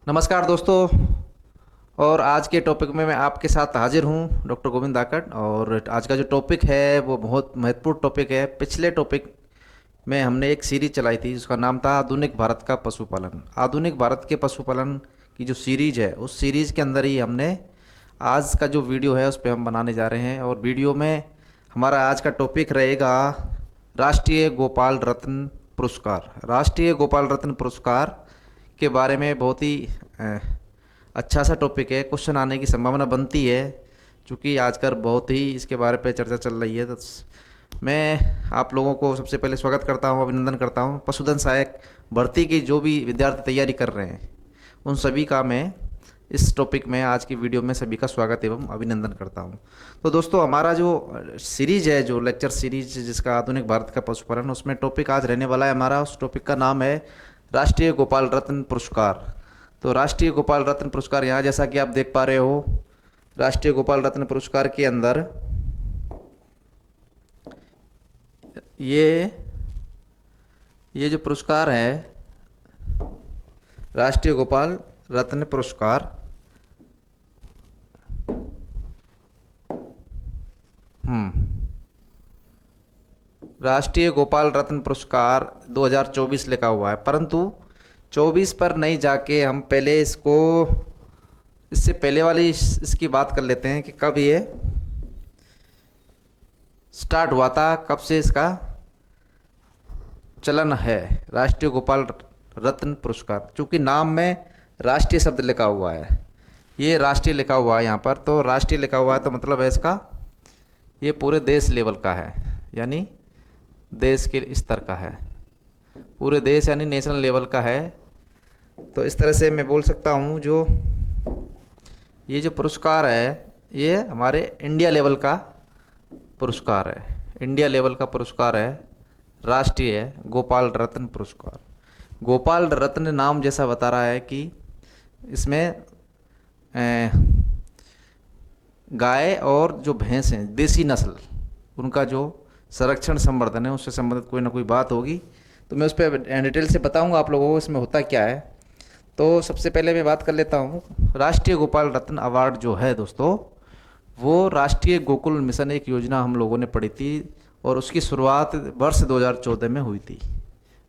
नमस्कार दोस्तों। और आज के टॉपिक में मैं आपके साथ हाजिर हूं, डॉक्टर गोविंद धाकड़। और आज का जो टॉपिक है वो बहुत महत्वपूर्ण टॉपिक है। पिछले टॉपिक में हमने एक सीरीज चलाई थी जिसका नाम था आधुनिक भारत का पशुपालन। आधुनिक भारत के पशुपालन की जो सीरीज है उस सीरीज के अंदर ही हमने आज का जो वीडियो है उस पर हम बनाने जा रहे हैं। और वीडियो में हमारा आज का टॉपिक रहेगा राष्ट्रीय गोपाल रत्न पुरस्कार। राष्ट्रीय गोपाल रत्न पुरस्कार के बारे में बहुत ही अ, अच्छा सा टॉपिक है। क्वेश्चन आने की संभावना बनती है क्योंकि आजकल बहुत ही इसके बारे पे चर्चा चल रही है। तो मैं आप लोगों को सबसे पहले स्वागत करता हूं, अभिनंदन करता हूं। पशुधन सहायक भर्ती की जो भी विद्यार्थी तैयारी कर रहे हैं उन सभी का मैं इस टॉपिक में आज की वीडियो में सभी का स्वागत एवं अभिनंदन करता हूं। तो दोस्तों, हमारा जो सीरीज है, जो लेक्चर सीरीज जिसका आधुनिक भारत का पशुपालन, उसमें टॉपिक आज रहने वाला है हमारा। उस टॉपिक का नाम है राष्ट्रीय गोपाल रत्न पुरस्कार। तो राष्ट्रीय गोपाल रत्न पुरस्कार यहाँ जैसा कि आप देख पा रहे हो, राष्ट्रीय गोपाल रत्न पुरस्कार के अंदर ये ये जो पुरस्कार है राष्ट्रीय गोपाल रत्न पुरस्कार, राष्ट्रीय गोपाल रत्न पुरस्कार 2024 लिखा हुआ है, परंतु 24 पर नहीं जाके हम पहले इसको, इससे पहले वाली इसकी बात कर लेते हैं कि कब ये स्टार्ट हुआ था, कब से इसका चलन है राष्ट्रीय गोपाल रत्न पुरस्कार। चूंकि नाम में राष्ट्रीय शब्द लिखा हुआ है, ये राष्ट्रीय लिखा हुआ है यहाँ पर, तो राष्ट्रीय लिखा हुआ है तो मतलब है इसका ये पूरे देश लेवल का है, यानी देश के स्तर का है, पूरे देश यानी नेशनल लेवल का है। तो इस तरह से मैं बोल सकता हूँ जो ये जो पुरस्कार है ये हमारे इंडिया लेवल का पुरस्कार है, इंडिया लेवल का पुरस्कार है, राष्ट्रीय गोपाल रत्न पुरस्कार। गोपाल रत्न नाम जैसा बता रहा है कि इसमें गाय और जो भैंस हैं देसी नस्ल, उनका जो संरक्षण संवर्धन है उससे संबंधित कोई ना कोई बात होगी। तो मैं उस पर डिटेल से बताऊंगा आप लोगों को इसमें होता क्या है। तो सबसे पहले मैं बात कर लेता हूँ, राष्ट्रीय गोपाल रत्न अवार्ड जो है दोस्तों, वो राष्ट्रीय गोकुल मिशन एक योजना हम लोगों ने पढ़ी थी और उसकी शुरुआत वर्ष 2014 में हुई थी।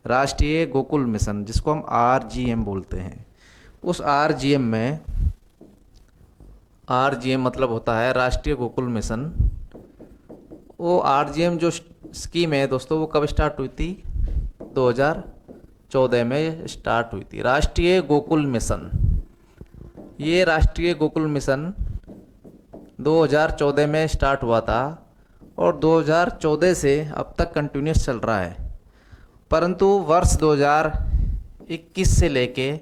राष्ट्रीय गोकुल मिशन, जिसको हम RGM बोलते हैं, उस RGM में, RGM मतलब होता है राष्ट्रीय गोकुल मिशन। वो RGM जो स्कीम है दोस्तों, वो कब स्टार्ट हुई थी? 2014 में स्टार्ट हुई थी, राष्ट्रीय गोकुल मिशन। ये राष्ट्रीय गोकुल मिशन 2014 में स्टार्ट हुआ था और 2014 से अब तक कंटिन्यूस चल रहा है। परंतु वर्ष 2021 से लेके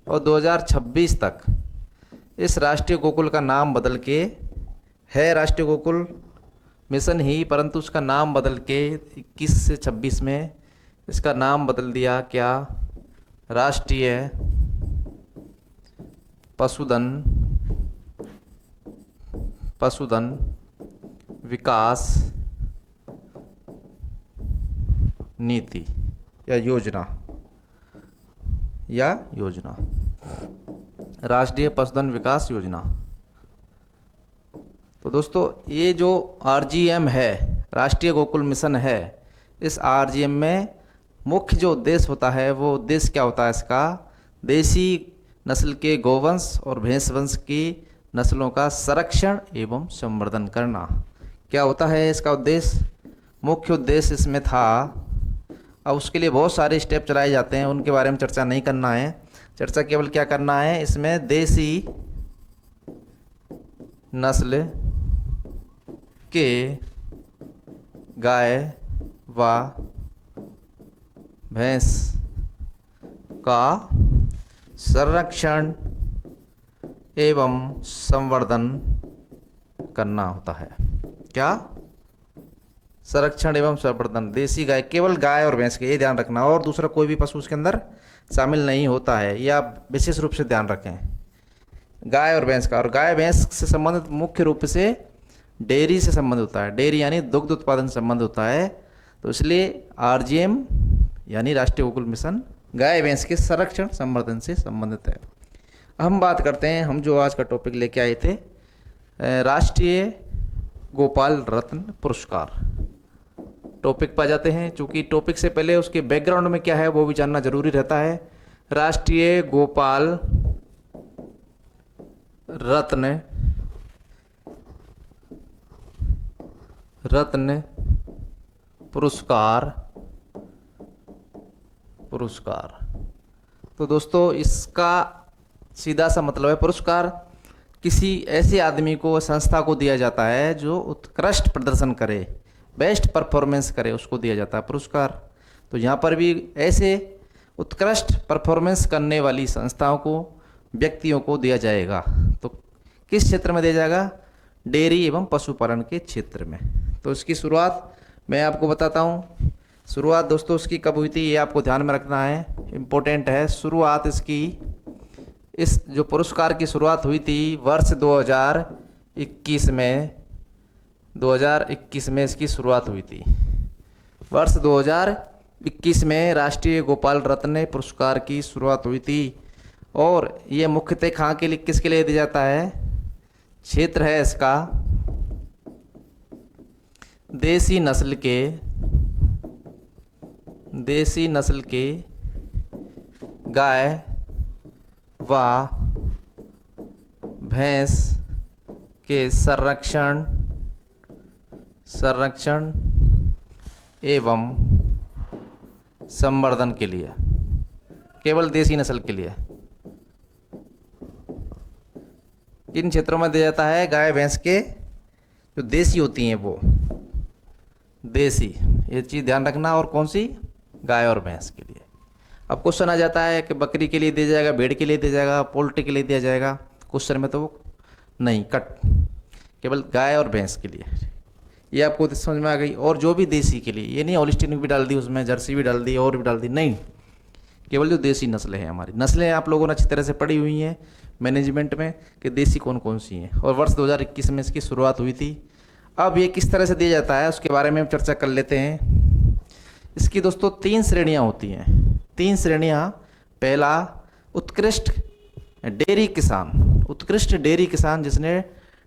और 2026 तक इस राष्ट्रीय गोकुल का नाम बदल के, है राष्ट्रीय गोकुल मिशन ही, परंतु उसका नाम बदल के 21 से 26 में इसका नाम बदल दिया क्या? राष्ट्रीय पशुधन विकास नीति या योजना, राष्ट्रीय पशुधन विकास योजना। तो दोस्तों, ये जो RGM है, राष्ट्रीय गोकुल मिशन है, इस RGM में मुख्य जो उद्देश्य होता है, वो उद्देश्य क्या होता है इसका? देसी नस्ल के गोवंश और भैंस वंश की नस्लों का संरक्षण एवं संवर्धन करना। क्या होता है इसका उद्देश्य? मुख्य उद्देश्य इसमें था, अब उसके लिए बहुत सारे स्टेप चलाए जाते हैं, उनके बारे में चर्चा नहीं करना है। चर्चा केवल क्या करना है, इसमें देसी नस्ल के गाय व भैंस का संरक्षण एवं संवर्धन करना होता है। क्या? संरक्षण एवं संवर्धन। देसी गाय, केवल गाय और भैंस के, ये ध्यान रखना, और दूसरा कोई भी पशु उसके अंदर शामिल नहीं होता है, ये आप विशेष रूप से ध्यान रखें। गाय और भैंस का, और गाय भैंस से संबंधित मुख्य रूप से डेयरी से संबंध होता है, डेयरी यानी दुग्ध उत्पादन से संबंध होता है। तो इसलिए RGM यानी राष्ट्रीय गोकुल मिशन गाय भैंस के संरक्षण संवर्धन से संबंधित है। हम बात करते हैं, हम जो आज का टॉपिक लेके आए थे, राष्ट्रीय गोपाल रत्न पुरस्कार। टॉपिक पर जाते हैं। चूंकि टॉपिक से पहले उसके बैकग्राउंड में क्या है वो भी जानना जरूरी रहता है। राष्ट्रीय गोपाल रत्न पुरस्कार। तो दोस्तों इसका सीधा सा मतलब है, पुरस्कार किसी ऐसे आदमी को, संस्था को दिया जाता है जो उत्कृष्ट प्रदर्शन करे, बेस्ट परफॉर्मेंस करे, उसको दिया जाता है पुरस्कार। तो यहाँ पर भी ऐसे उत्कृष्ट परफॉर्मेंस करने वाली संस्थाओं को, व्यक्तियों को दिया जाएगा। तो किस क्षेत्र में दिया जाएगा? डेयरी एवं पशुपालन के क्षेत्र में। तो इसकी शुरुआत मैं आपको बताता हूँ। शुरुआत दोस्तों इसकी कब हुई थी ये आपको ध्यान में रखना है, इम्पोर्टेंट है। शुरुआत इसकी, इस जो पुरस्कार की शुरुआत हुई थी वर्ष 2021 में, 2021 में इसकी शुरुआत हुई थी। वर्ष 2021 में राष्ट्रीय गोपाल रत्न पुरस्कार की शुरुआत हुई थी। और ये मुख्यतः कहाँ के लिए, किसके लिए दिया जाता है? क्षेत्र है इसका देसी नस्ल के गाय व भैंस के संरक्षण एवं संवर्धन के लिए, केवल देसी नस्ल के लिए। किन क्षेत्रों में दिया जाता है? गाय भैंस के जो देसी होती हैं वो देसी, ये चीज़ ध्यान रखना। और कौन सी? गाय और भैंस के लिए। अब क्वेश्चन आ जाता है कि बकरी के लिए दिया जाएगा, भेड़ के लिए दिया जाएगा, पोल्ट्री के लिए दिया जाएगा। क्वेश्चन में तो वो नहीं, कट, केवल गाय और भैंस के लिए। ये आपको समझ में आ गई। और जो भी देसी के लिए, ये नहीं होलिस्टीन भी डाल दी उसमें, जर्सी भी डाल दी और भी डाल दी, नहीं, केवल जो देसी नस्लें हैं हमारी। नस्लें आप लोगों ने अच्छी तरह से पढ़ी हुई हैं मैनेजमेंट में कि देसी कौन कौन सी हैं। और वर्ष 2021 में इसकी शुरुआत हुई थी। अब ये किस तरह से दिया जाता है उसके बारे में हम चर्चा कर लेते हैं। इसकी दोस्तों 3 श्रेणियां होती हैं। 3 श्रेणियां। पहला, उत्कृष्ट डेयरी किसान जिसने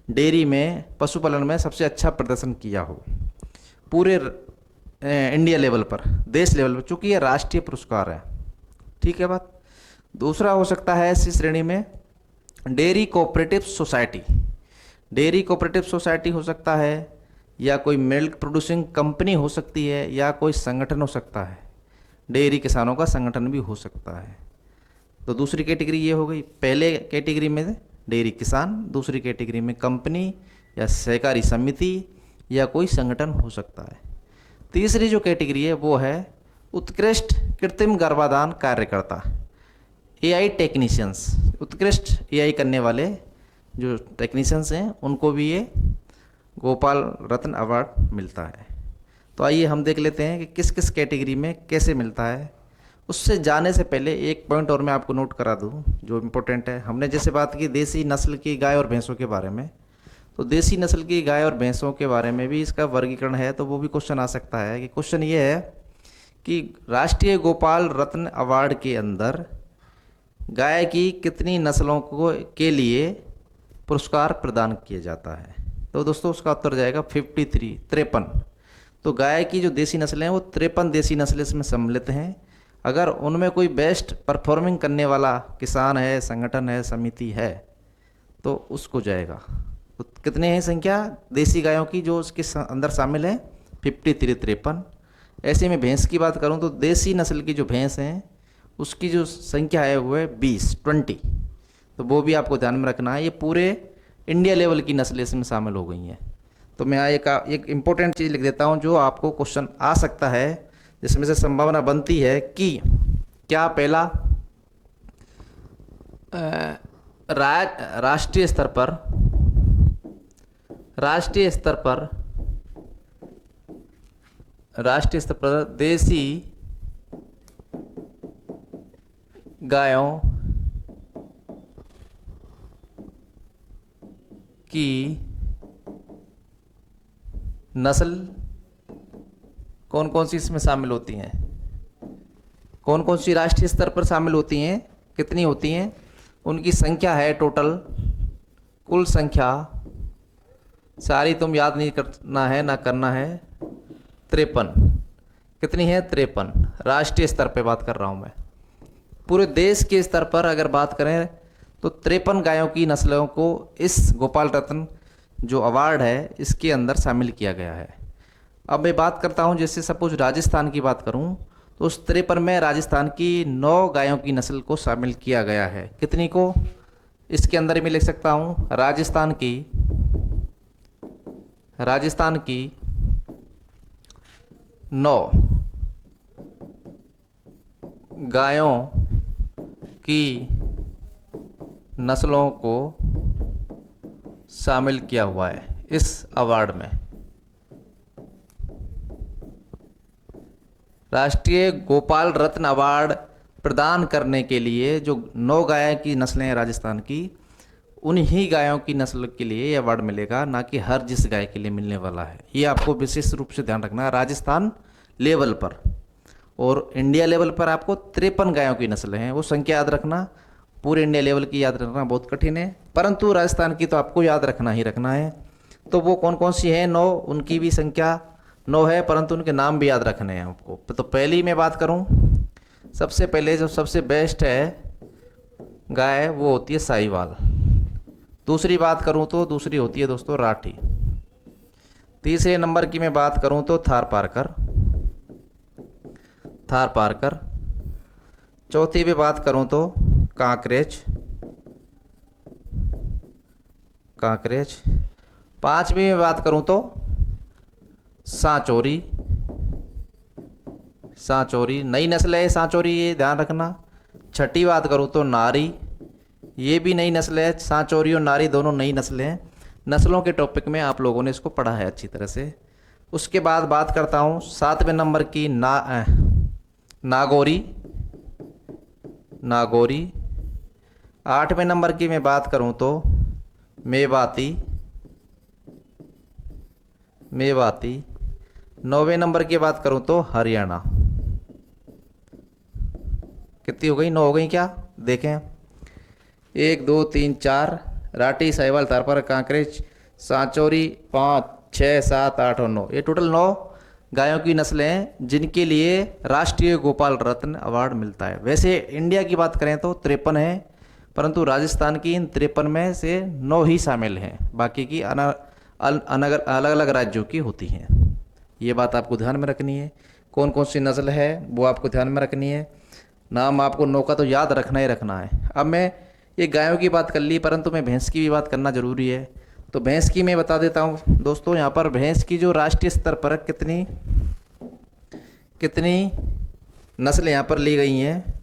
डेयरी में, पशुपालन में सबसे अच्छा प्रदर्शन किया हो पूरे इंडिया लेवल पर, देश लेवल पर, चूँकि ये राष्ट्रीय पुरस्कार है। ठीक है बात। दूसरा हो सकता है इसी श्रेणी में डेयरी कोऑपरेटिव सोसाइटी हो सकता है, या कोई मिल्क प्रोड्यूसिंग कंपनी हो सकती है, या कोई संगठन हो सकता है। डेयरी किसानों का संगठन भी हो सकता है। तो दूसरी कैटेगरी ये हो गई। पहले कैटेगरी में डेयरी किसान, दूसरी कैटेगरी में कंपनी या सहकारी समिति या कोई संगठन हो सकता है। तीसरी जो कैटेगरी है वो है उत्कृष्ट कृत्रिम गर्भाधान कार्यकर्ता, एआई टेक्नीशियंस। उत्कृष्ट एआई करने वाले जो टेक्नीशियंस हैं उनको भी ये गोपाल रत्न अवार्ड मिलता है। तो आइए हम देख लेते हैं कि किस किस कैटेगरी में कैसे मिलता है। उससे जाने से पहले एक पॉइंट और मैं आपको नोट करा दूं जो इम्पोर्टेंट है। हमने जैसे बात की देसी नस्ल की गाय और भैंसों के बारे में, तो देसी नस्ल की गाय और भैंसों के बारे में भी इसका वर्गीकरण है। तो वो भी क्वेश्चन आ सकता है कि क्वेश्चन ये है कि राष्ट्रीय गोपाल रत्न अवार्ड के अंदर गाय की कितनी नस्लों के लिए पुरस्कार प्रदान किया जाता है? तो दोस्तों उसका उत्तर जाएगा 53। तो गाय की जो देसी नस्लें हैं वो 53 देसी नस्लें इसमें सम्मिलित हैं। अगर उनमें कोई बेस्ट परफॉर्मिंग करने वाला किसान है, संगठन है, समिति है, तो उसको जाएगा। तो कितने हैं संख्या देसी गायों की जो उसके अंदर शामिल है? 53। ऐसे में भैंस की बात करूं तो देसी नस्ल की जो भैंस हैं उसकी जो संख्या है वो है 20। तो वो भी आपको ध्यान में रखना है। ये पूरे इंडिया लेवल की नस्लें इसमें शामिल हो गई हैं। तो मैं एक इम्पोर्टेंट चीज़ लिख देता हूँ जो आपको क्वेश्चन आ सकता है, जिसमें से संभावना बनती है कि क्या पहला राष्ट्रीय स्तर पर देसी गायों की नस्ल कौन कौन सी इसमें शामिल होती हैं? कौन कौन सी राष्ट्रीय स्तर पर शामिल होती हैं, कितनी होती हैं, उनकी संख्या है टोटल, कुल संख्या सारी तुम याद नहीं करना है ना करना है, 53। कितनी है? 53। राष्ट्रीय स्तर पे बात कर रहा हूँ मैं। पूरे देश के स्तर पर अगर बात करें तो 53 गायों की नस्लों को इस गोपाल रत्न जो अवार्ड है इसके अंदर शामिल किया गया है। अब मैं बात करता हूँ, जैसे सपोज राजस्थान की बात करूँ तो उस 53 में राजस्थान की 9 गायों की नस्ल को शामिल किया गया है। कितनी को? इसके अंदर मैं लिख सकता हूँ राजस्थान की 9 गायों की नस्लों को शामिल किया हुआ है इस अवार्ड में। राष्ट्रीय गोपाल रत्न अवार्ड प्रदान करने के लिए जो 9 गाय की नस्लें हैं राजस्थान की, उन्हीं गायों की नस्ल के लिए ये अवार्ड मिलेगा, ना कि हर जिस गाय के लिए मिलने वाला है। ये आपको विशेष रूप से ध्यान रखना है राजस्थान लेवल पर। और इंडिया लेवल पर आपको 53 गायों की नस्लें हैं, वो संख्या याद रखना। पूरे इंडिया लेवल की याद रखना बहुत कठिन है, परंतु राजस्थान की तो आपको याद रखना ही रखना है। तो वो कौन कौन सी हैं? 9, उनकी भी संख्या 9 है, परंतु उनके नाम भी याद रखने हैं आपको। तो पहली मैं बात करूं, सबसे पहले जो सबसे बेस्ट है गाय वो होती है साहिवाल। दूसरी बात करूं तो दूसरी होती है दोस्तों राठी। तीसरे नंबर की मैं बात करूं तो थारपारकर। चौथी पे बात करूं तो कांकरेज। पांचवी में बात करूं तो सांचौरी। नई नस्ल है सांचौरी, ये ध्यान रखना। छठी बात करूं तो नारी, ये भी नई नस्ल है। सांचौरी और नारी दोनों नई नस्लें हैं। नस्लों के टॉपिक में आप लोगों ने इसको पढ़ा है अच्छी तरह से। उसके बाद बात करता हूं 7वें नंबर की नागौरी। 8वें नंबर की मैं बात करूं तो मेवाती। 9वें नंबर की बात करूं तो हरियाणा। कितनी हो गई? 9 हो गई क्या? देखें, 1 2 3 4 राठी, साहिवाल, थारपारकर, कांकरेज, सांचौरी, 5 6 7 8 और 9, ये टोटल 9 गायों की नस्लें हैं जिनके लिए राष्ट्रीय गोपाल रत्न अवार्ड मिलता है। वैसे इंडिया की बात करें तो 53 है, परंतु राजस्थान की इन 53 में से 9 ही शामिल हैं, बाकी की अलग अलग राज्यों की होती हैं। ये बात आपको ध्यान में रखनी है। कौन कौन सी नस्ल है वो आपको ध्यान में रखनी है। नाम आपको 9 का तो याद रखना ही रखना है। अब मैं ये गायों की बात कर ली, परंतु मैं भैंस की भी बात करना जरूरी है। तो भैंस की मैं बता देता हूँ दोस्तों। यहाँ पर भैंस की जो राष्ट्रीय स्तर पर कितनी नस्ल यहाँ पर ली गई हैं।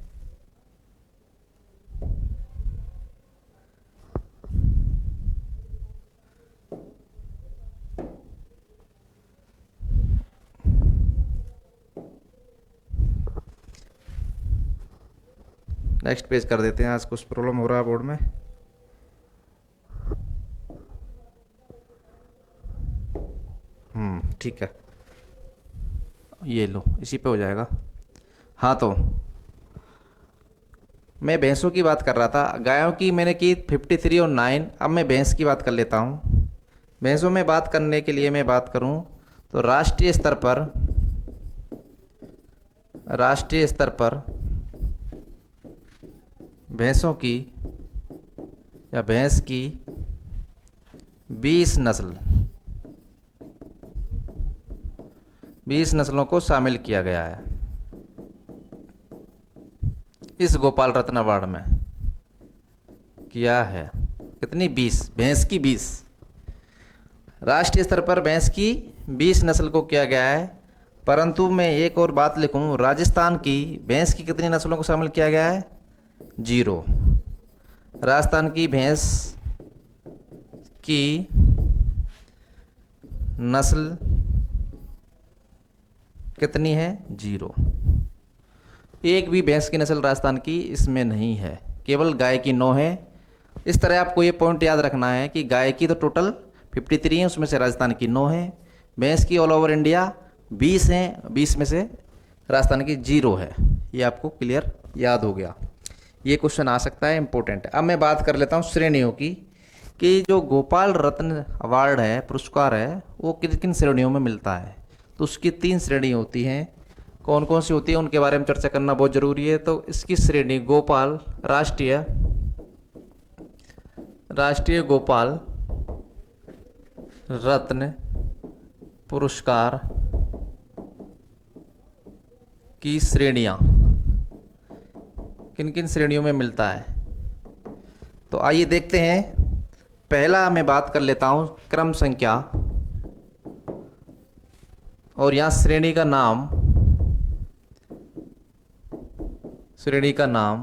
नेक्स्ट पेज कर देते हैं, आज कुछ प्रॉब्लम हो रहा है बोर्ड में। ठीक है, ये लो, इसी पे हो जाएगा। हाँ, तो मैं भैंसों की बात कर रहा था, गायों की मैंने की 53 और 9। अब मैं भैंस की बात कर लेता हूँ। भैंसों में बात करने के लिए मैं बात करूँ तो राष्ट्रीय स्तर पर भैंसों की या भैंस की 20 नस्लों को शामिल किया गया है इस गोपाल रत्न अवार्ड में। किया है कितनी? 20। भैंस की 20 राष्ट्रीय स्तर पर भैंस की 20 नस्ल को किया गया है। परंतु मैं एक और बात लिखूं, राजस्थान की भैंस की कितनी नस्लों को शामिल किया गया है? 0। राजस्थान की भैंस की नस्ल कितनी है? 0। एक भी भैंस की नस्ल राजस्थान की इसमें नहीं है, केवल गाय की 9 है। इस तरह आपको ये पॉइंट याद रखना है कि गाय की तो टोटल 53 है, उसमें से राजस्थान की 9 है। भैंस की ऑल ओवर इंडिया 20 हैं, 20 में से राजस्थान की 0 है। ये आपको क्लियर याद हो गया। ये क्वेश्चन आ सकता है, इंपॉर्टेंट है। अब मैं बात कर लेता हूँ श्रेणियों की, कि जो गोपाल रत्न अवार्ड है, पुरस्कार है, वो किन किन श्रेणियों में मिलता है। तो उसकी 3 श्रेणी होती हैं। कौन कौन सी होती है उनके बारे में चर्चा करना बहुत ज़रूरी है। तो इसकी श्रेणी गोपाल राष्ट्रीय गोपाल रत्न पुरस्कार की श्रेणियां किन किन श्रेणियों में मिलता है। तो आइए देखते हैं। पहला मैं बात कर लेता हूं क्रम संख्या, और यहां श्रेणी का नाम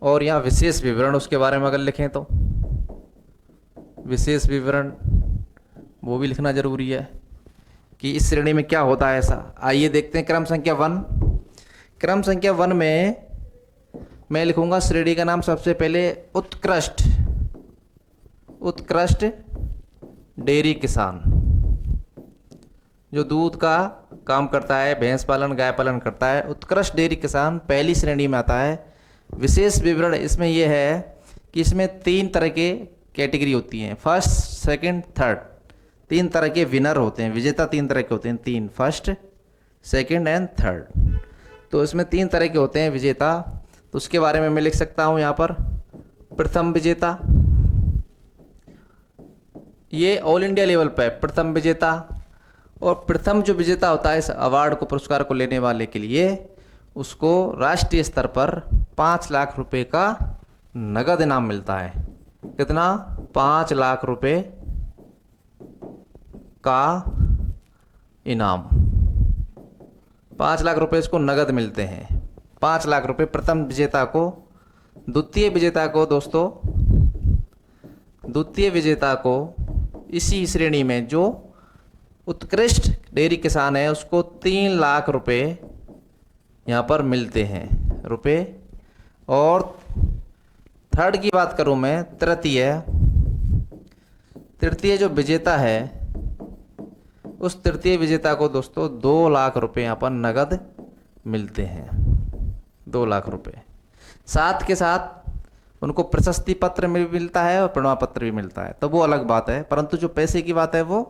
और यहां विशेष विवरण, उसके बारे में अगर लिखें तो विशेष विवरण वो भी लिखना जरूरी है कि इस श्रेणी में क्या होता है ऐसा। आइए देखते हैं क्रम संख्या 1। क्रम संख्या 1 में मैं लिखूंगा श्रेणी का नाम सबसे पहले उत्कृष्ट डेयरी किसान, जो दूध का काम करता है, भैंस पालन गाय पालन करता है, उत्कृष्ट डेयरी किसान पहली श्रेणी में आता है। विशेष विवरण इसमें यह है कि इसमें 3 तरह के कैटेगरी होती हैं, फर्स्ट सेकंड थर्ड। 3 तरह के विनर होते हैं, विजेता 3 तरह के होते हैं, 3, फर्स्ट सेकंड एंड थर्ड। तो इसमें 3 तरह के होते हैं विजेता। तो उसके बारे में मैं लिख सकता हूं यहाँ पर प्रथम विजेता, ये ऑल इंडिया लेवल पर प्रथम विजेता। और प्रथम जो विजेता होता है इस अवार्ड को, पुरस्कार को लेने वाले के लिए, उसको राष्ट्रीय स्तर पर 5 लाख रुपए का नगद इनाम मिलता है। कितना? 5 लाख रुपए का इनाम, 5 लाख रुपए इसको नगद मिलते हैं। 5 लाख रुपए प्रथम विजेता को। द्वितीय विजेता को दोस्तों, द्वितीय विजेता को इसी श्रेणी में जो उत्कृष्ट डेयरी किसान है उसको 3 लाख रुपए यहाँ पर मिलते हैं रुपए। और थर्ड की बात करूं मैं, तृतीय जो विजेता है उस तृतीय विजेता को दोस्तों 2 लाख रुपए यहाँ पर नगद मिलते हैं, 2 लाख रुपए। साथ के साथ उनको प्रशस्ति पत्र भी मिलता है और प्रमाण पत्र भी मिलता है, तो वो अलग बात है। परंतु जो पैसे की बात है वो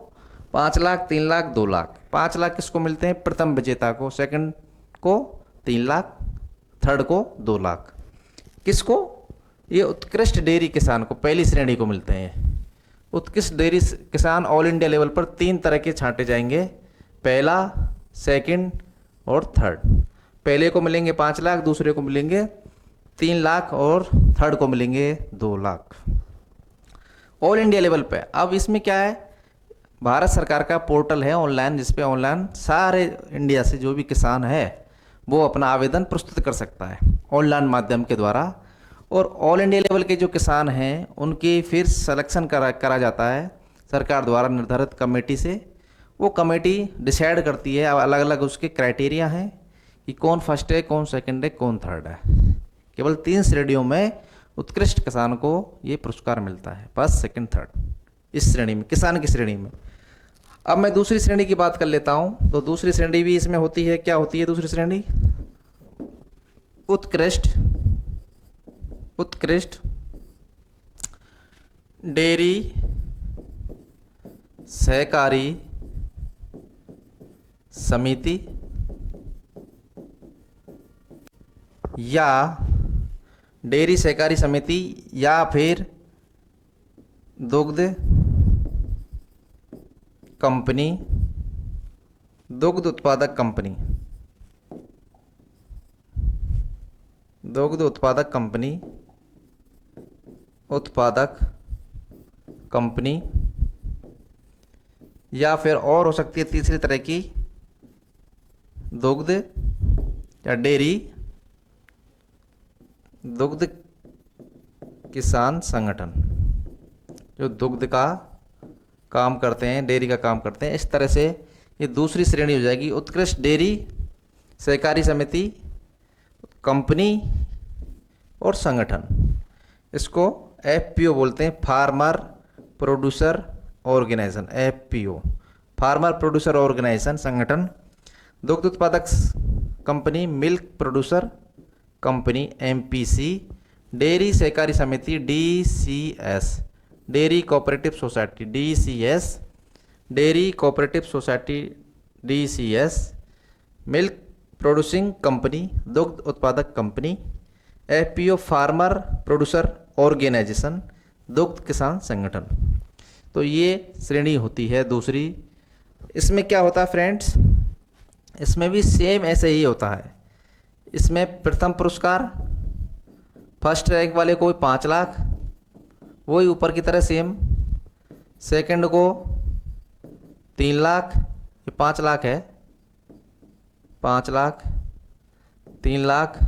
5 लाख, 3 लाख, 2 लाख। 5 लाख किसको मिलते हैं? प्रथम विजेता को, सेकंड को 3 लाख, थर्ड को 2 लाख। किसको? ये उत्कृष्ट डेयरी किसान को, पहली श्रेणी को मिलते हैं। उत्कृष्ट डेयरी किसान ऑल इंडिया लेवल पर 3 तरह के छांटे जाएंगे, पहला, सेकंड और थर्ड। पहले को मिलेंगे 5 लाख, दूसरे को मिलेंगे 3 लाख और थर्ड को मिलेंगे 2 लाख, ऑल इंडिया लेवल पे। अब इसमें क्या है, भारत सरकार का पोर्टल है ऑनलाइन, जिसपे ऑनलाइन सारे इंडिया से जो भी किसान है वो अपना आवेदन प्रस्तुत कर सकता है ऑनलाइन माध्यम के द्वारा। और ऑल इंडिया लेवल के जो किसान हैं उनकी फिर सिलेक्शन करा जाता है सरकार द्वारा निर्धारित कमेटी से। वो कमेटी डिसाइड करती है, अलग अलग उसके क्राइटेरिया हैं कि कौन फर्स्ट है, कौन सेकंड है, कौन थर्ड है। केवल 3 श्रेणियों में उत्कृष्ट किसान को ये पुरस्कार मिलता है, फर्स्ट सेकंड थर्ड, इस श्रेणी में, किसान की श्रेणी में। अब मैं दूसरी श्रेणी की बात कर लेता हूं। तो दूसरी श्रेणी भी इसमें होती है, क्या होती है दूसरी श्रेणी? उत्कृष्ट डेयरी सहकारी समिति या डेयरी सहकारी समिति या फिर दुग्ध कंपनी, दुग्ध उत्पादक कंपनी, दुग्ध उत्पादक कंपनी या फिर और हो सकती है तीसरी तरह की दुग्ध या डेयरी दुग्ध किसान संगठन, जो दुग्ध का काम करते हैं, डेयरी का काम करते हैं। इस तरह से ये दूसरी श्रेणी हो जाएगी, उत्कृष्ट डेयरी सहकारी समिति, कंपनी और संगठन। इसको एफपीओ बोलते हैं, farmer producer organization, FPO, farmer producer organization, संगठन। दुग्ध उत्पादक company, milk producer company MPC, dairy सहकारी समिति DCS, dairy cooperative society DCS, dairy cooperative society DCS, milk producing company, दुग्ध उत्पादक company, FPO farmer producer organization, दुग्ध किसान संगठन। तो ये श्रेणी होती है दूसरी। इसमें क्या होता है फ्रेंड्स, इसमें भी सेम ऐसे ही होता है। इसमें प्रथम पुरस्कार फर्स्ट रैंक वाले को 5 लाख, वही ऊपर की तरह सेम। सेकंड को 3 लाख, ये 5 लाख है, 5 लाख, 3 लाख,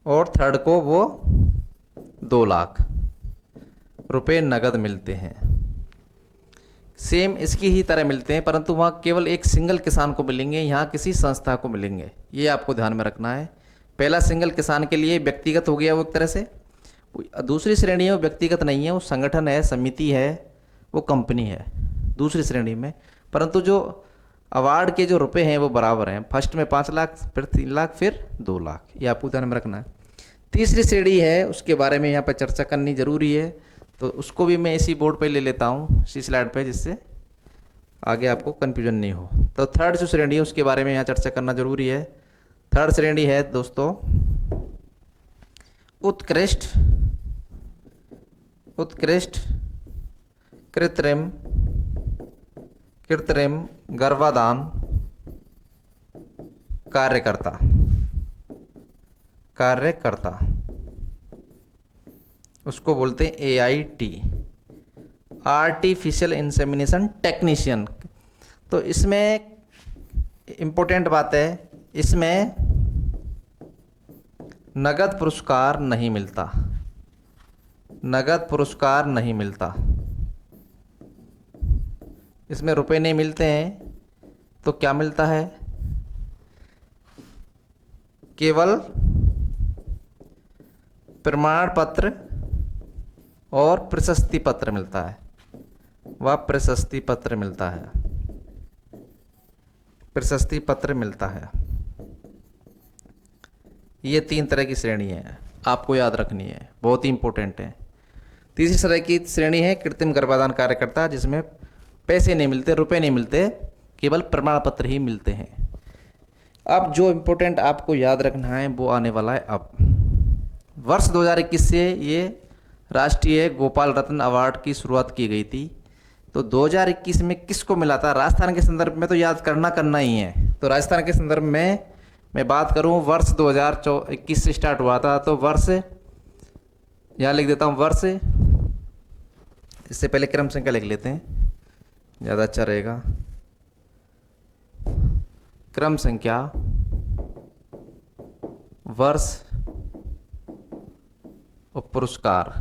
और थर्ड को वो 2 लाख रुपए नगद मिलते हैं। सेम इसकी ही तरह मिलते हैं, परंतु वहाँ केवल एक सिंगल किसान को मिलेंगे, यहाँ किसी संस्था को मिलेंगे। ये आपको ध्यान में रखना है। पहला सिंगल किसान के लिए व्यक्तिगत हो गया वो एक तरह से। दूसरी श्रेणी है वो व्यक्तिगत नहीं है, वो संगठन है, समिति है, वो कंपनी है दूसरी श्रेणी में। परंतु जो अवार्ड के जो रुपए हैं वो बराबर हैं, फर्स्ट में 5 लाख, फिर 3 लाख, फिर 2 लाख। ये आपको ध्यान में रखना है। तीसरी श्रेणी है, उसके बारे में यहाँ पर चर्चा करनी जरूरी है, तो उसको भी मैं इसी बोर्ड पे ले लेता हूँ, इसी स्लाइड पे, जिससे आगे आपको कन्फ्यूजन नहीं हो। तो थर्ड जो श्रेणी है उसके बारे में यहाँ चर्चा करना जरूरी है। थर्ड श्रेणी है दोस्तों उत्कृष्ट कृत्रिम गर्भाधान कार्यकर्ता, उसको बोलते हैं AIT, आर्टिफिशियल इंसेमिनेशन टेक्नीशियन। तो इसमें इम्पोर्टेंट बात है, इसमें नगद पुरस्कार नहीं मिलता, नगद पुरस्कार नहीं मिलता, इसमें रुपए नहीं मिलते हैं। तो क्या मिलता है, केवल प्रमाण पत्र और प्रशस्ति पत्र मिलता है, वह प्रशस्ति पत्र मिलता है, प्रशस्ति पत्र मिलता है। ये 3 तरह की श्रेणी है, आपको याद रखनी है, बहुत ही इंपॉर्टेंट है। तीसरी तरह की श्रेणी है कृत्रिम गर्भाधान कार्यकर्ता, जिसमें पैसे नहीं मिलते, रुपए नहीं मिलते, केवल प्रमाण पत्र ही मिलते हैं। अब जो इम्पोर्टेंट आपको याद रखना है वो आने वाला है। अब वर्ष 2021 से ये राष्ट्रीय गोपाल रत्न अवार्ड की शुरुआत की गई थी। तो 2021 में किसको मिला था, राजस्थान के संदर्भ में तो याद करना ही है। तो राजस्थान के संदर्भ में मैं बात करूं, वर्ष 2021 से स्टार्ट हुआ था, तो वर्ष यहाँ लिख देता हूँ, वर्ष, इससे पहले क्रम संख्या लिख लेते हैं, ज़्यादा अच्छा रहेगा। क्रम संख्या, वर्ष और पुरस्कार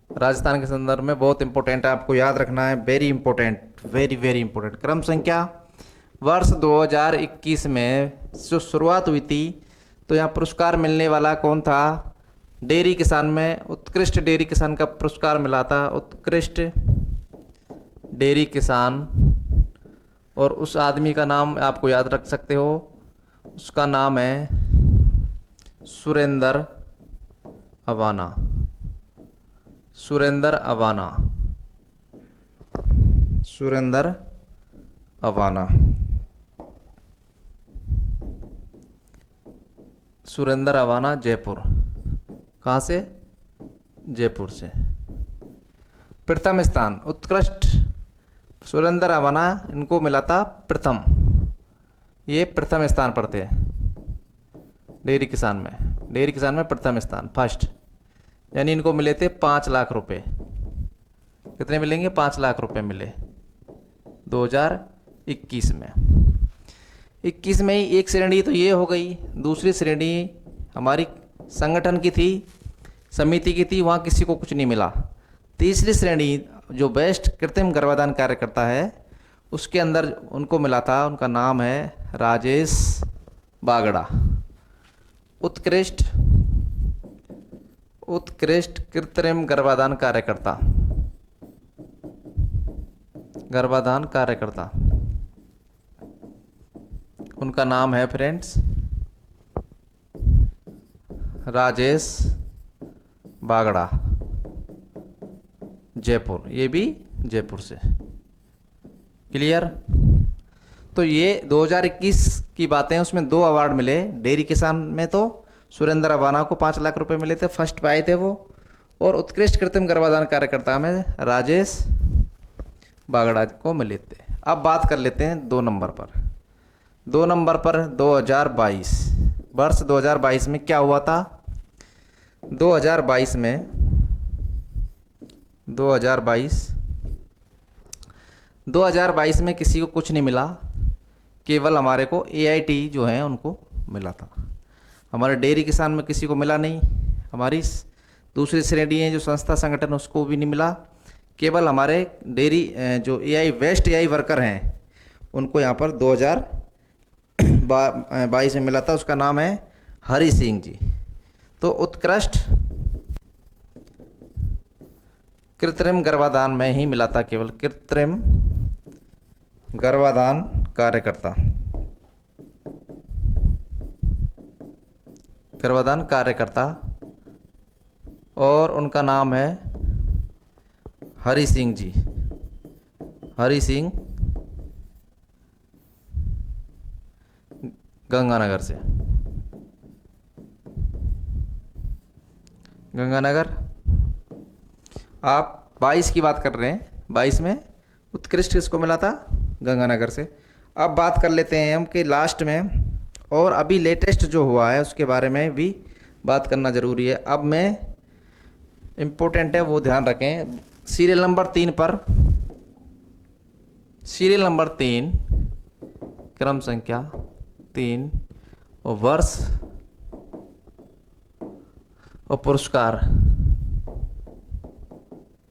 राजस्थान के संदर्भ में बहुत इंपॉर्टेंट है, आपको याद रखना है, very important, very very important. क्रम संख्या, वर्ष 2021 में जो शुरुआत हुई थी, तो यहाँ पुरस्कार मिलने वाला कौन था, डेयरी किसान में उत्कृष्ट डेयरी किसान का पुरस्कार मिला था, उत्कृष्ट डेयरी किसान। और उस आदमी का नाम आपको याद रख सकते हो, उसका नाम है सुरेंद्र अवाना, सुरेंद्र अवाना, सुरेंद्र अवाना, सुरेंद्र अवाना, जयपुर। कहाँ से, जयपुर से। प्रथम स्थान, उत्कृष्ट सुरेंद्र अवाना, इनको मिला था प्रथम, ये प्रथम स्थान पर थे डेयरी किसान में प्रथम स्थान, फर्स्ट। यानी इनको मिले थे 5 लाख रुपए। कितने मिलेंगे, 5 लाख रुपए मिले 2021 में। 21 में ही एक श्रेणी तो ये हो गई। दूसरी श्रेणी हमारी संगठन की थी, समिति की थी, वहाँ किसी को कुछ नहीं मिला। तीसरी श्रेणी जो बेस्ट कृत्रिम गर्भाधान कार्यकर्ता है, उसके अंदर उनको मिला था, उनका नाम है राजेश बागड़ा। उत्कृष्ट कृत्रिम गर्भाधान कार्यकर्ता, उनका नाम है फ्रेंड्स राजेश बागड़ा, जयपुर, ये भी जयपुर से। क्लियर। तो ये 2021 की बातें, उसमें 2 अवार्ड मिले। डेयरी किसान में तो सुरेंद्र अवाना को 5 लाख रुपए मिले थे, फर्स्ट पे आए थे वो। और उत्कृष्ट कृत्रिम गर्भाधान कार्यकर्ता में राजेश बागड़ा को मिले थे। अब बात कर लेते हैं 2 नंबर पर। 2 नंबर पर 2022, वर्ष 2022 में क्या हुआ था। 2022 में 2022 में किसी को कुछ नहीं मिला, केवल हमारे को AIT जो है उनको मिला था। हमारे डेयरी किसान में किसी को मिला नहीं। हमारी दूसरी श्रेणी है जो संस्था संगठन, उसको भी नहीं मिला। केवल हमारे डेयरी जो वेस्ट AI वर्कर हैं उनको यहाँ पर 2022 में मिला था। उसका नाम है हरि सिंह जी। तो उत्कृष्ट कृत्रिम गर्भाधान में ही मिला था, केवल कृत्रिम गर्भाधान कार्यकर्ता, गर्भाधान कार्यकर्ता, और उनका नाम है हरि सिंह जी, हरि सिंह, गंगानगर से, गंगानगर। आप 22 की बात कर रहे हैं, 22 में उत्कृष्ट किसको मिला था, गंगानगर से। अब बात कर लेते हैं हम कि लास्ट में और अभी लेटेस्ट जो हुआ है उसके बारे में भी बात करना ज़रूरी है। अब मैं इम्पोर्टेंट है वो ध्यान रखें। सीरियल नंबर 3 पर, सीरियल नंबर 3, क्रम संख्या 3 और वर्ष और पुरस्कार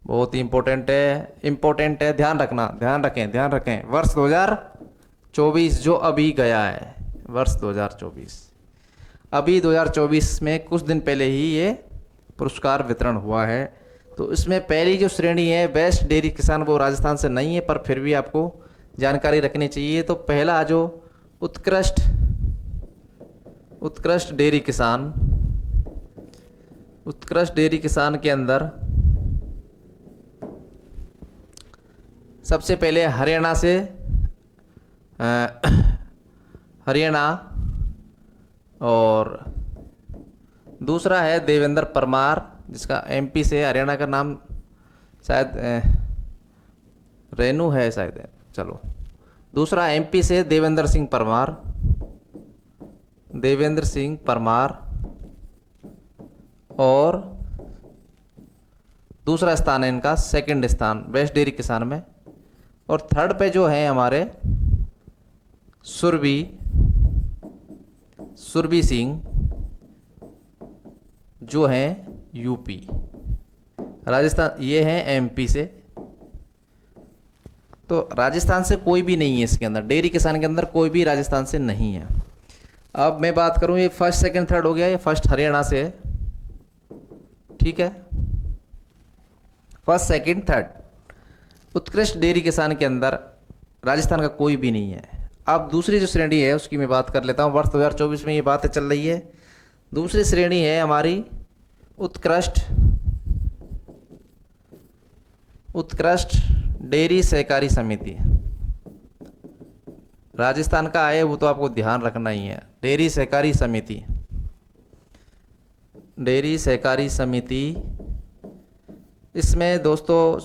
बहुत ही इम्पोर्टेंट है, ध्यान रखें। वर्ष 2024 जो अभी गया है, वर्ष 2024, अभी 2024 में कुछ दिन पहले ही ये पुरस्कार वितरण हुआ है। तो इसमें पहली जो श्रेणी है बेस्ट डेयरी किसान, वो राजस्थान से नहीं है, पर फिर भी आपको जानकारी रखनी चाहिए। तो पहला जो उत्कृष्ट डेयरी किसान, उत्कृष्ट डेयरी किसान के अंदर सबसे पहले हरियाणा से हरियाणा, और दूसरा है देवेंद्र परमार, जिसका MP से, हरियाणा का नाम शायद रेनू है शायद, चलो। दूसरा MP से देवेंद्र सिंह परमार, और दूसरा स्थान है इनका, सेकंड स्थान बेस्ट डेयरी किसान में। और थर्ड पे जो है हमारे सुरभि सिंह, जो हैं UP, राजस्थान, ये हैं MP से। तो राजस्थान से कोई भी नहीं है इसके अंदर, डेयरी किसान के अंदर कोई भी राजस्थान से नहीं है। अब मैं बात करूं, ये फर्स्ट सेकंड थर्ड हो गया, ये फर्स्ट हरियाणा से है, ठीक है, फर्स्ट सेकंड थर्ड। उत्कृष्ट डेयरी किसान के अंदर राजस्थान का कोई भी नहीं है। अब दूसरी जो श्रेणी है उसकी मैं बात कर लेता हूँ। वर्ष 2024 में ये बातें चल रही है। दूसरी श्रेणी है हमारी उत्कृष्ट डेयरी सहकारी समिति, राजस्थान का है वो तो आपको ध्यान रखना ही है। डेयरी सहकारी समिति, इसमें दोस्तों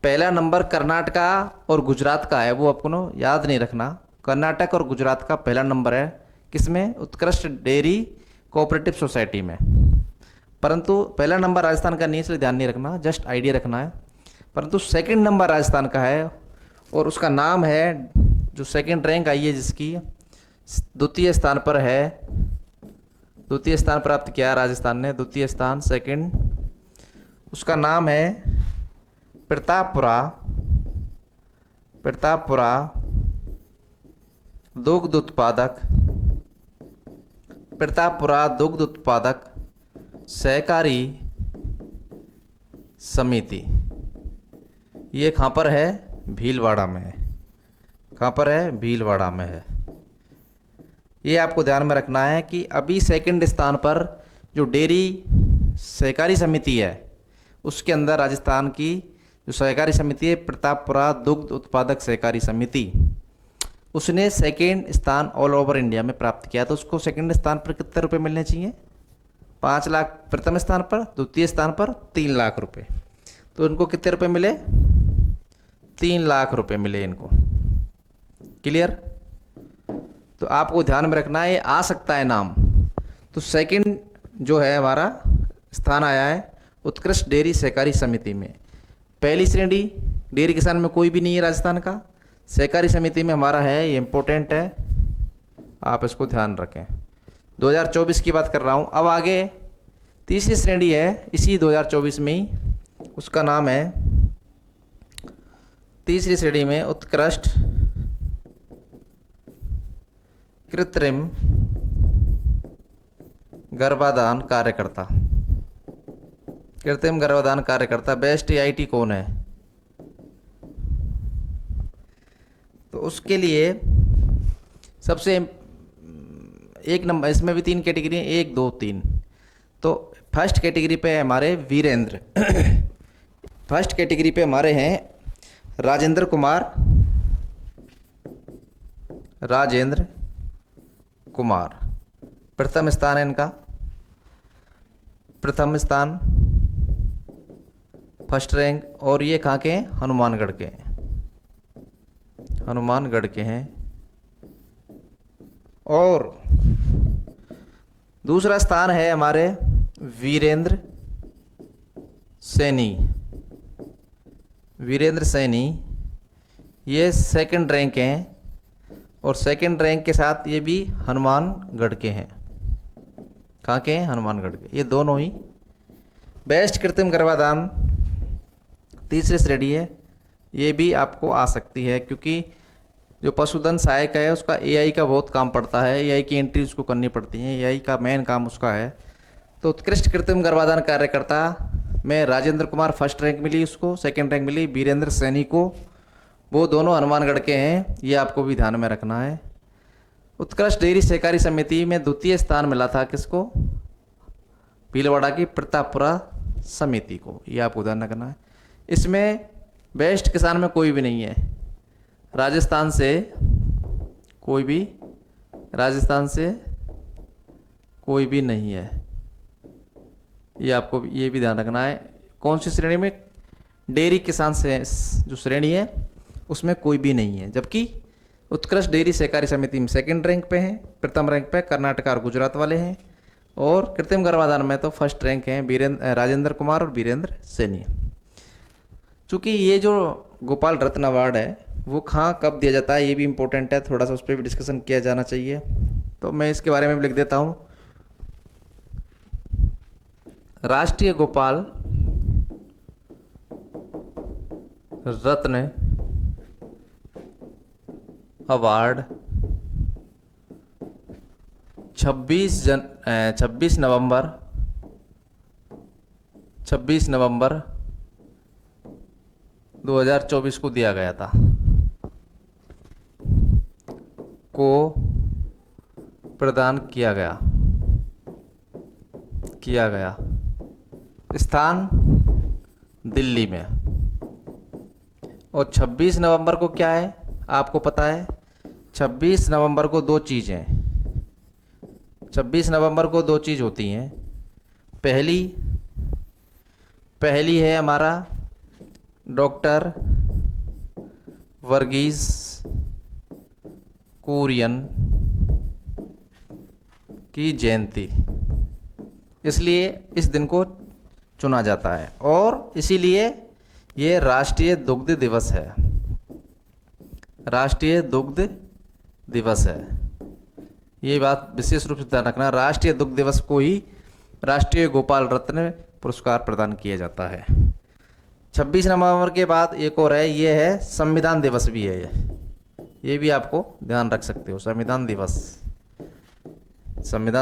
पहला नंबर कर्नाटका और गुजरात का है, वो आपको ना याद नहीं रखना। कर्नाटक और गुजरात का पहला नंबर है, किसमें, उत्कृष्ट डेयरी कोऑपरेटिव सोसाइटी में। परंतु पहला नंबर राजस्थान का नहीं, इसलिए ध्यान नहीं रखना, जस्ट आइडिया रखना है। परंतु सेकंड नंबर राजस्थान का है, और उसका नाम है, जो सेकंड रैंक आई है जिसकी, द्वितीय स्थान पर प्राप्त किया राजस्थान ने, द्वितीय स्थान, सेकंड, उसका नाम है प्रतापपुरा दुग्ध उत्पादक सहकारी समिति। ये कहाँ पर है, भीलवाड़ा में है। कहाँ पर है, भीलवाड़ा में है। ये आपको ध्यान में रखना है कि अभी सेकंड स्थान पर जो डेयरी सहकारी समिति है उसके अंदर राजस्थान की जो सहकारी समिति है प्रतापपुरा दुग्ध उत्पादक सहकारी समिति, उसने सेकंड स्थान ऑल ओवर इंडिया में प्राप्त किया। तो उसको सेकंड स्थान पर कितने रुपए मिलने चाहिए? 5 लाख प्रथम स्थान पर, द्वितीय स्थान पर 3 लाख रुपए। तो इनको कितने रुपए मिले? 3 लाख रुपए मिले इनको। क्लियर? तो आपको ध्यान में रखना है, ये आ सकता है नाम। तो सेकंड जो है हमारा स्थान आया है उत्कृष्ट डेयरी सहकारी समिति में। पहली श्रेणी डेयरी किसान में कोई भी नहीं है राजस्थान का, सहकारी समिति में हमारा है, ये इंपॉर्टेंट है, आप इसको ध्यान रखें। 2024 की बात कर रहा हूँ। अब आगे तीसरी श्रेणी है इसी 2024 में ही, उसका नाम है, तीसरी श्रेणी में उत्कृष्ट कृत्रिम गर्भाधान कार्यकर्ता। कृत्रिम गर्भाधान कार्यकर्ता बेस्ट एआईटी कौन है? तो उसके लिए सबसे एक नंबर, इसमें भी 3 कैटेगरी हैं, 1 2 3। तो फर्स्ट कैटेगरी पे है हमारे वीरेंद्र फर्स्ट कैटेगरी पे हमारे हैं राजेंद्र कुमार, राजेंद्र कुमार प्रथम स्थान है इनका, प्रथम स्थान फर्स्ट रैंक। और ये कहाँ के हैं? हनुमानगढ़ के हैं, हनुमानगढ़ के हैं। और दूसरा स्थान है हमारे वीरेंद्र सैनी, वीरेंद्र सैनी, ये सेकंड रैंक हैं। और सेकंड रैंक के साथ ये भी हनुमानगढ़ के हैं। कहाँ के हैं? हनुमानगढ़ के। ये दोनों ही बेस्ट कृत्रिम गर्भाधान तीसरी श्रेणी है। ये भी आपको आ सकती है क्योंकि जो पशुधन सहायक है उसका एआई का बहुत काम पड़ता है, एआई की एंट्री उसको करनी पड़ती है, एआई का मेन काम उसका है। तो उत्कृष्ट कृत्रिम गर्भाधान कार्यकर्ता में राजेंद्र कुमार फर्स्ट रैंक मिली उसको, सेकंड रैंक मिली वीरेंद्र सैनी को, वो दोनों हनुमानगढ़ के हैं, ये आपको भी ध्यान में रखना है। उत्कृष्ट डेयरी सहकारी समिति में द्वितीय स्थान मिला था किसको? भीलवाड़ा की प्रतापपुरा समिति को, ये आपको ध्यान रखना है। इसमें बेस्ट किसान में कोई भी नहीं है राजस्थान से, कोई भी राजस्थान से कोई भी नहीं है, ये आपको ये भी ध्यान रखना है। कौन सी श्रेणी में? डेयरी किसान से जो श्रेणी है उसमें कोई भी नहीं है। जबकि उत्कृष्ट डेयरी सहकारी समिति में सेकंड रैंक पे हैं, प्रथम रैंक पे कर्नाटक और गुजरात वाले हैं। और कृत्रिम गर्भाधान में तो फर्स्ट रैंक हैं राजेंद्र कुमार और वीरेंद्र सैनी। चूँकि ये जो गोपाल रत्न अवार्ड है वो कहाँ कब दिया जाता है ये भी इम्पोर्टेंट है, थोड़ा सा उस पर भी डिस्कशन किया जाना चाहिए। तो मैं इसके बारे में भी लिख देता हूँ। राष्ट्रीय गोपाल रत्न अवार्ड 26 नवंबर 2024 को दिया गया था, को प्रदान किया गया। स्थान दिल्ली में। और 26 नवंबर को क्या है आपको पता है? 26 नवंबर को 2 चीज़ें, 26 नवंबर को 2 चीज़ होती हैं। पहली है हमारा डॉक्टर वर्गीस कुरियन की जयंती, इसलिए इस दिन को चुना जाता है। और इसीलिए ये राष्ट्रीय दुग्ध दिवस है, राष्ट्रीय दुग्ध दिवस है। ये बात विशेष रूप से ध्यान रखना, राष्ट्रीय दुग्ध दिवस को ही राष्ट्रीय गोपाल रत्न पुरस्कार प्रदान किया जाता है। 26 नवंबर के बाद एक और है, ये है संविधान दिवस भी है, ये भी आपको ध्यान रख सकते हो। संविधान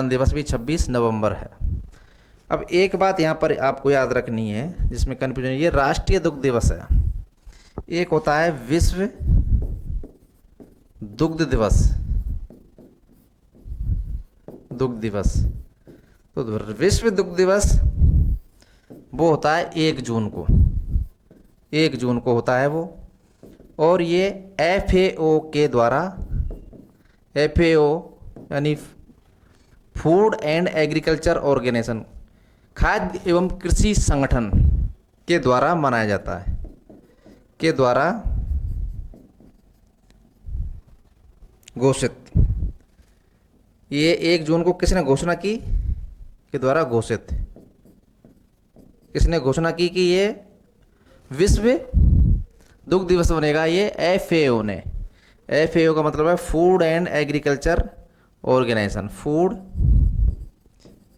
दिवस भी 26 नवंबर है। अब एक बात यहाँ पर आपको याद रखनी है जिसमें कन्फ्यूजन, ये राष्ट्रीय दुग्ध दिवस है, एक होता है विश्व दुग्ध दिवस, दुग्ध दिवस। तो विश्व दुग्ध दिवस वो होता है 1 जून को, 1 जून को होता है वो। और ये FAO के द्वारा, FAO यानी फूड एंड एग्रीकल्चर ऑर्गेनाइजेशन, खाद्य एवं कृषि संगठन के द्वारा मनाया जाता है, के द्वारा घोषित। ये 1 जून को किसने घोषणा की, के द्वारा घोषित, किसने घोषणा की कि ये विश्व दुग्ध दिवस बनेगा, ये FAO ने। FAO का मतलब है food and agriculture organization, food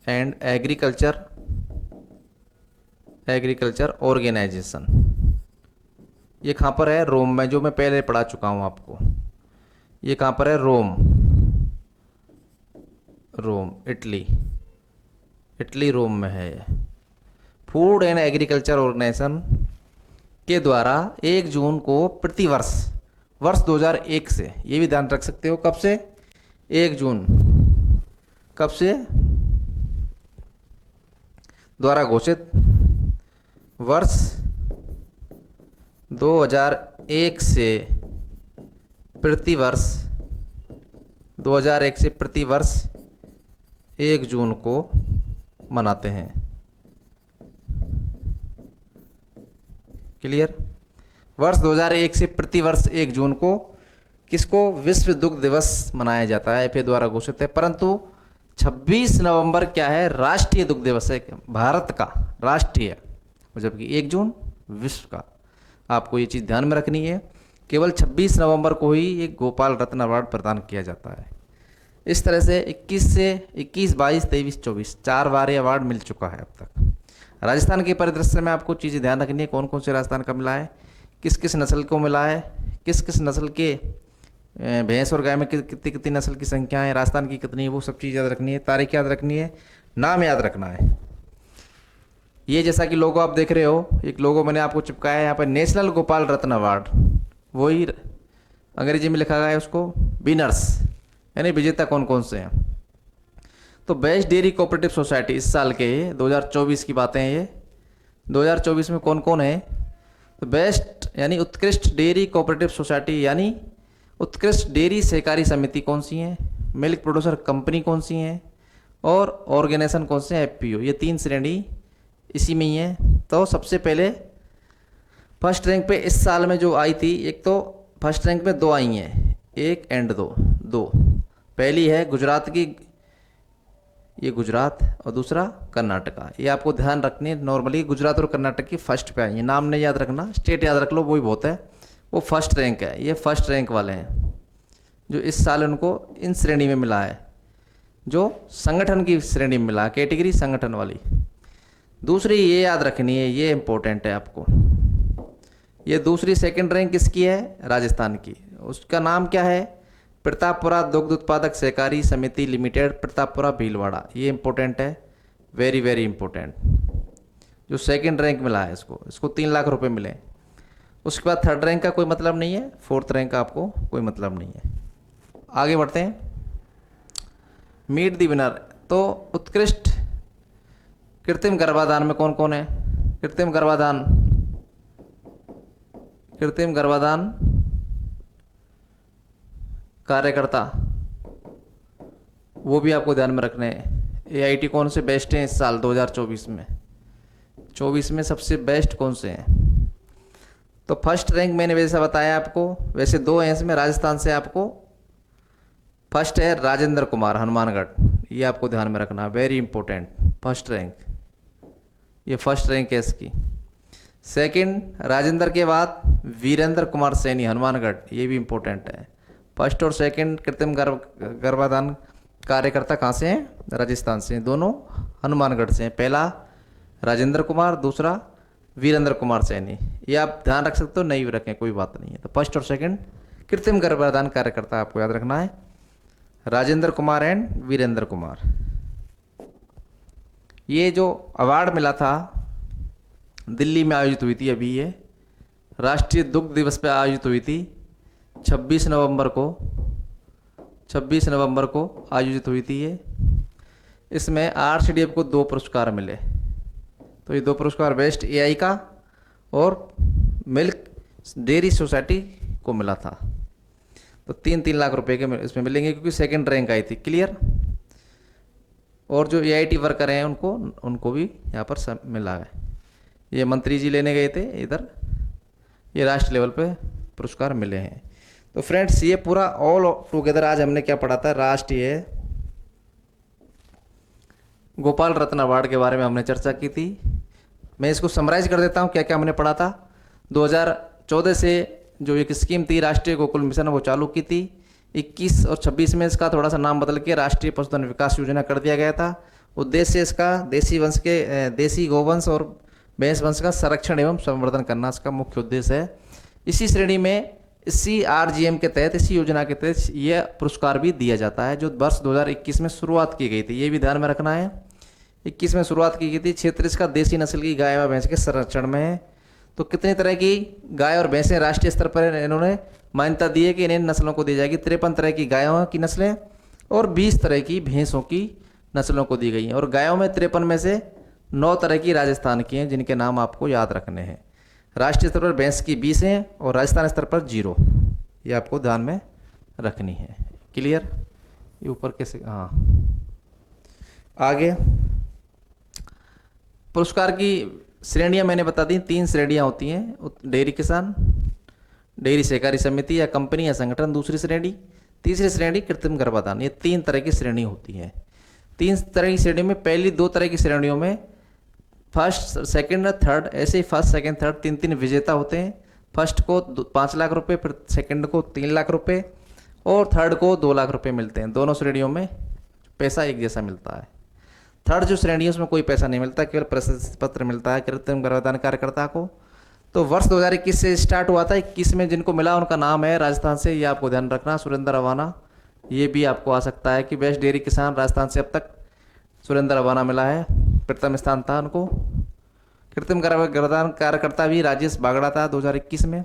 and agriculture organization. ये कहाँ पर है, रोम में, जो मैं पहले पढ़ा चुका हूँ आपको। ये कहाँ पर है, रोम, रोम इटली, इटली रोम में है ये। फूड एंड एग्रीकल्चर ऑर्गेनाइजेशन के द्वारा 1 जून को प्रतिवर्ष, वर्ष 2001 से, ये भी ध्यान रख सकते हो, कब से, 1 जून, कब से, द्वारा घोषित वर्ष 2001 से प्रतिवर्ष, 2001 से प्रतिवर्ष 1 जून को मनाते हैं। क्लियर। वर्ष 2001 से प्रतिवर्ष 1 जून को किसको, विश्व दुग्ध दिवस मनाया जाता है, FAO द्वारा घोषित है। परंतु 26 नवंबर क्या है, राष्ट्रीय दुग्ध दिवस है, भारत का राष्ट्रीय, जबकि 1 जून विश्व का। आपको ये चीज़ ध्यान में रखनी है। केवल 26 नवंबर को ही एक गोपाल रत्न अवार्ड प्रदान किया जाता है। इस तरह से 21, 22, 23, 24 4 बार ये अवार्ड मिल चुका है अब तक। राजस्थान के परिदृश्य में आपको चीज़ें ध्यान रखनी है, कौन कौन से राजस्थान का मिला है, किस किस नस्ल को मिला है, किस किस नस्ल के भैंस और गाय में कितनी कितनी नस्ल की संख्या है, राजस्थान की कितनी है, वो सब चीज़ याद रखनी है, तारीख याद रखनी है, नाम याद रखना है। ये जैसा कि लोगो आप देख रहे हो, एक लोगो मैंने आपको चिपकाया है यहाँ पर, नेशनल गोपाल रत्न अवार्ड, वही अंग्रेजी में लिखा गया है उसको, विनर्स यानी विजेता कौन कौन से हैं। तो बेस्ट डेयरी कोऑपरेटिव सोसाइटी इस साल के 2024 की बातें हैं ये, 2024 में कौन कौन है। तो बेस्ट यानी उत्कृष्ट डेयरी कोऑपरेटिव सोसाइटी यानी उत्कृष्ट डेयरी सहकारी समिति कौन सी हैं, मिल्क प्रोड्यूसर कंपनी कौन सी हैं, और ऑर्गेनाइजेशन कौन से हैं, FPO। ये 3 श्रेणी इसी में ही है। तो सबसे पहले फर्स्ट रैंक पे इस साल में जो आई थी, एक तो फर्स्ट रैंक में 2 आई हैं, 1 एंड 2। पहली है गुजरात की, ये गुजरात, और दूसरा कर्नाटका। ये आपको ध्यान रखनी है, नॉर्मली गुजरात और कर्नाटक की फर्स्ट पे आई है, नाम नहीं याद रखना, स्टेट याद रख लो, वही बहुत है। वो फर्स्ट रैंक है, ये फर्स्ट रैंक वाले हैं जो इस साल उनको इन श्रेणी में मिला है, जो संगठन की श्रेणी में मिला, कैटेगरी संगठन वाली। दूसरी ये याद रखनी है, ये इंपॉर्टेंट है आपको, ये दूसरी सेकंड रैंक किसकी है, राजस्थान की। उसका नाम क्या है, प्रतापपुरा दुग्ध उत्पादक सहकारी समिति लिमिटेड, प्रतापपुरा भीलवाड़ा। ये इंपॉर्टेंट है, वेरी वेरी इंपॉर्टेंट। जो सेकंड रैंक मिला है इसको 3 लाख रुपए मिले। उसके बाद थर्ड रैंक का कोई मतलब नहीं है, फोर्थ रैंक का आपको कोई मतलब नहीं है। आगे बढ़ते हैं, मीट दी विनर। तो उत्कृष्ट कृत्रिम गर्भाधान में कौन कौन है, कृत्रिम गर्भाधान कार्यकर्ता, वो भी आपको ध्यान में रखने हैं। AIT कौन से बेस्ट हैं इस साल 2024 में, 24 में सबसे बेस्ट कौन से हैं। तो फर्स्ट रैंक मैंने वैसा बताया आपको, वैसे 2 हैं इसमें राजस्थान से। आपको फर्स्ट है राजेंद्र कुमार हनुमानगढ़, ये आपको ध्यान में रखना, वेरी इंपॉर्टेंट, फर्स्ट रैंक, ये फर्स्ट रैंक है इसकी। सेकंड राजेंद्र के बाद वीरेंद्र कुमार सैनी हनुमानगढ़, ये भी इंपॉर्टेंट है। फर्स्ट और सेकंड कृत्रिम गर्भाधान कार्यकर्ता कहाँ से हैं, राजस्थान से, दोनों हनुमानगढ़ से हैं। पहला राजेंद्र कुमार, दूसरा वीरेंद्र कुमार सैनी। ये आप ध्यान रख सकते हो, नहीं भी रखें कोई बात नहीं है। तो फर्स्ट और सेकंड कृत्रिम गर्भाधान कार्यकर्ता आपको याद रखना है, राजेंद्र कुमार एंड वीरेंद्र कुमार। ये जो अवार्ड मिला था दिल्ली में आयोजित हुई थी, अभी ये राष्ट्रीय दुग्ध दिवस पर आयोजित हुई थी 26 नवंबर को आयोजित हुई थी ये। इसमें RCDF को 2 पुरस्कार मिले। तो ये 2 पुरस्कार बेस्ट AI का और मिल्क डेयरी सोसाइटी को मिला था। तो 3-3 लाख रुपए के इसमें मिलेंगे क्योंकि सेकंड रैंक आई थी। क्लियर। और जो AIT वर्कर हैं उनको भी यहाँ पर सब मिला है। ये मंत्री जी लेने गए थे इधर, ये राष्ट्रीय लेवल पे पुरस्कार मिले हैं। तो फ्रेंड्स ये पूरा ऑल टुगेदर आज हमने क्या पढ़ा था, राष्ट्रीय गोपाल रत्न अवार्ड के बारे में हमने चर्चा की थी। मैं इसको समराइज कर देता हूँ क्या क्या हमने पढ़ा था। 2014 से जो एक स्कीम थी राष्ट्रीय गोकुल मिशन वो चालू की थी। 21 और 26 में इसका थोड़ा सा नाम बदल के राष्ट्रीय पशुधन विकास योजना कर दिया गया था। उद्देश्य इसका देसी गोवंश और भैंस वंश का संरक्षण एवं संवर्धन करना इसका मुख्य उद्देश्य है। इसी श्रेणी में इसी RGM के तहत, इसी योजना के तहत यह पुरस्कार भी दिया जाता है जो वर्ष 2021 में शुरुआत की गई थी। ये भी ध्यान में रखना है। 21 में शुरुआत की गई थी। क्षेत्र इसका देसी नस्ल की गाय व भैंस के संरक्षण में है। तो कितनी तरह की गाय और भैंसें राष्ट्रीय स्तर पर इन्होंने मान्यता दी है कि इन नस्लों को दी जाएगी। 53 तरह की गायों की नस्लें और 20 तरह की भैंसों की नस्लों को दी गई हैं। और गायों में 53 में से 9 तरह की राजस्थान की हैं जिनके नाम आपको याद रखने हैं। राष्ट्रीय स्तर पर भैंस की 20 हैं और राजस्थान स्तर पर 0। ये आपको ध्यान में रखनी है। क्लियर। ये ऊपर कैसे, हाँ आगे पुरस्कार की श्रेणियां मैंने बता दी। 3 श्रेणियां होती हैं। डेयरी किसान, डेयरी सहकारी समिति या कंपनी या संगठन दूसरी श्रेणी, तीसरी श्रेणी कृत्रिम गर्भाधान। ये 3 तरह की श्रेणी होती है। 3 तरह की श्रेणी में पहली 2 तरह की श्रेणियों में फर्स्ट, सेकंड और थर्ड, ऐसे ही फर्स्ट, सेकंड, थर्ड 3-3 विजेता होते हैं। फर्स्ट को 5 लाख रुपए, फिर सेकंड को 3 लाख रुपए और थर्ड को 2 लाख रुपए मिलते हैं। दोनों श्रेणियों में पैसा एक जैसा मिलता है। थर्ड जो श्रेणी है उसमें कोई पैसा नहीं मिलता, केवल प्रशस्ति पत्र मिलता है कृत्रिम गर्भाधान कार्यकर्ता को। तो वर्ष 2021 से स्टार्ट हुआ था। 21 में जिनको मिला उनका नाम है राजस्थान से, ये आपको ध्यान रखना, सुरेंद्र रवाना। ये भी आपको आ सकता है कि बेस्ट डेयरी किसान राजस्थान से अब तक सुरेंद्र रवाना मिला है, प्रथम स्थान था उनको। कृत्रिम गर्भाधान कार्यकर्ता भी राजेश बागड़ा था 2021 में।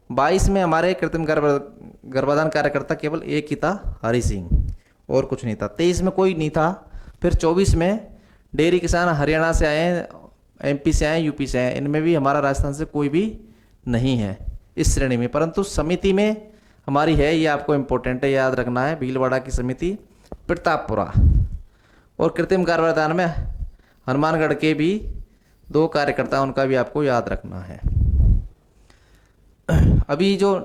22 में हमारे कृत्रिम गर्भाधान कार्यकर्ता केवल एक ही था, हरि सिंह, और कुछ नहीं था। 23 में कोई नहीं था। फिर 24 में डेयरी किसान हरियाणा से आए हैं, MP से आए, UP से आए। इनमें भी हमारा राजस्थान से कोई भी नहीं है इस श्रेणी में, परंतु समिति में हमारी है। ये आपको इम्पोर्टेंट है, याद रखना है। भीलवाड़ा की समिति, प्रतापपुरा। और कृत्रिम गर्भाधान में हनुमानगढ़ के भी 2 कार्यकर्ता, उनका भी आपको याद रखना है। अभी जो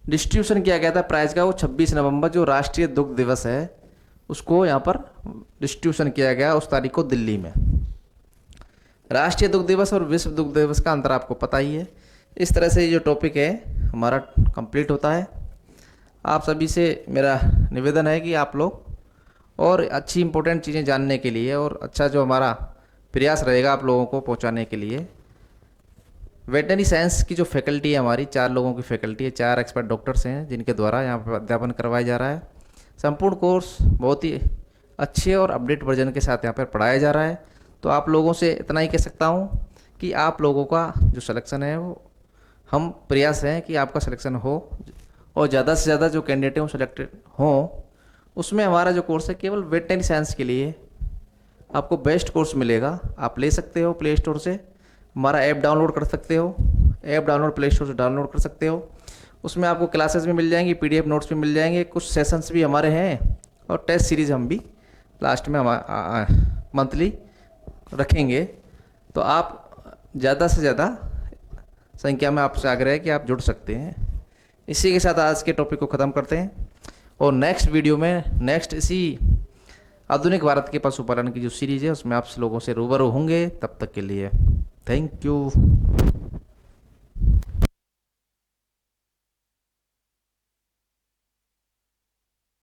डिस्ट्रीब्यूशन किया गया था प्राइज का वो 26 नवंबर जो राष्ट्रीय दुग्ध दिवस है उसको यहाँ पर डिस्ट्रीब्यूशन किया गया उस तारीख को दिल्ली में। राष्ट्रीय दुग्ध दिवस और विश्व दुग्ध दिवस का अंतर आपको पता ही है। इस तरह से ये जो टॉपिक है हमारा कंप्लीट होता है। आप सभी से मेरा निवेदन है कि आप लोग और अच्छी इंपॉर्टेंट चीज़ें जानने के लिए और अच्छा जो हमारा प्रयास रहेगा आप लोगों को पहुंचाने के लिए, वेटनरी साइंस की जो फैकल्टी है हमारी, 4 लोगों की फैकल्टी है, 4 एक्सपर्ट डॉक्टर्स हैं जिनके द्वारा यहाँ पर अध्यापन करवाया जा रहा है। संपूर्ण कोर्स बहुत ही अच्छे और अपडेट वर्जन के साथ यहाँ पर पढ़ाया जा रहा है। तो आप लोगों से इतना ही कह सकता हूँ कि आप लोगों का जो सिलेक्शन है वो, हम प्रयास हैं कि आपका सिलेक्शन हो और ज़्यादा से ज़्यादा जो कैंडिडेट हैं वो सिलेक्टेड हों। उसमें हमारा जो कोर्स है केवल वेटनरी साइंस के लिए आपको बेस्ट कोर्स मिलेगा। आप ले सकते हो प्ले स्टोर से, हमारा ऐप डाउनलोड कर सकते हो। ऐप डाउनलोड प्ले स्टोर से डाउनलोड कर सकते हो। उसमें आपको क्लासेस भी मिल जाएंगी, PDF नोट्स भी मिल जाएंगे, कुछ सेशंस भी हमारे हैं और टेस्ट सीरीज हम भी लास्ट में मंथली रखेंगे। तो आप ज़्यादा से ज़्यादा संख्या में आपसे आग्रह है कि आप जुड़ सकते हैं। इसी के साथ आज के टॉपिक को ख़त्म करते हैं और नेक्स्ट वीडियो में इसी आधुनिक भारत के पशुपालन की जो सीरीज़ है उसमें आप लोगों से रूबरू होंगे। तब तक के लिए थैंक यू।